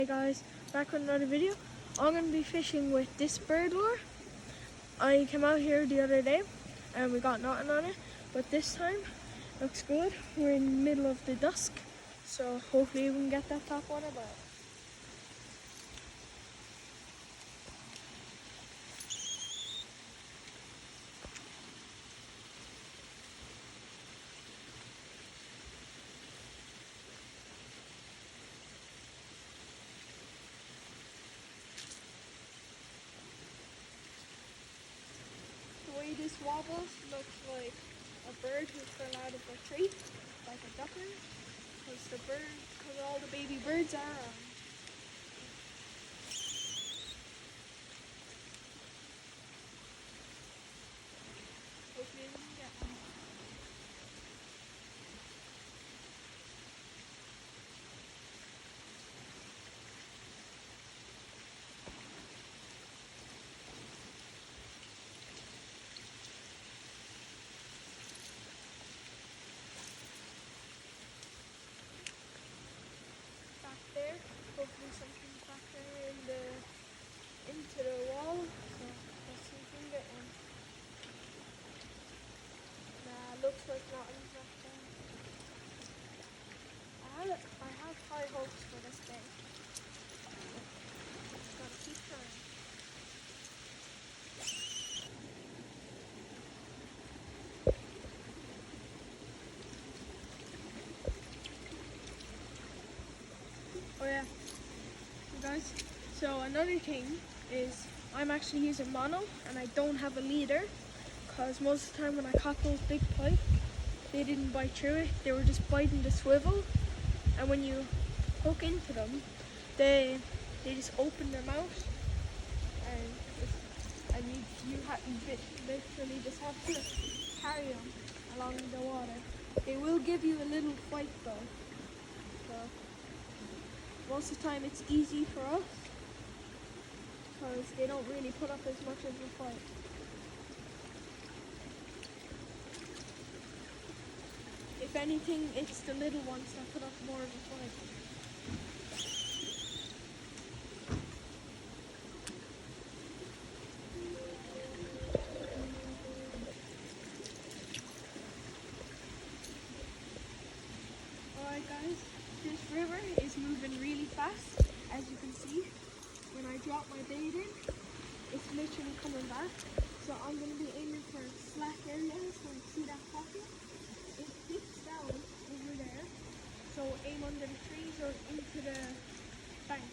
Hey guys, back with another video. I'm going to be fishing with this bird lure. I came out here the other day and we got nothing on it, but this time looks good. We're in the middle of the dusk, so hopefully we can get that top water bite. The way this wobbles looks like a bird who fell out of a tree, like a duckling, because all the baby birds are around. Hopefully we can get one. Back there, hopefully something's back there into the wall, so let's see if we can get one. Nah, looks like nothing's back there. I have high hopes for this day. Just gotta keep trying. Oh yeah, you guys, so another thing is I'm actually using mono and I don't have a leader, because most of the time when I caught those big pike, they didn't bite through it, they were just biting the swivel, and when you hook into them, they just open their mouth, and you literally just have to carry them along the water. They will give you a little fight though, so most of the time it's easy for us because they don't really put up as much of a fight. If anything, it's the little ones that put up more of a fight. Alright guys, this river is moving really fast, as you can see. When I drop my bait in, it's literally coming back. So I'm going to be aiming for slack areas. So you see that pocket? It dips down over there. So aim under the trees or into the bank.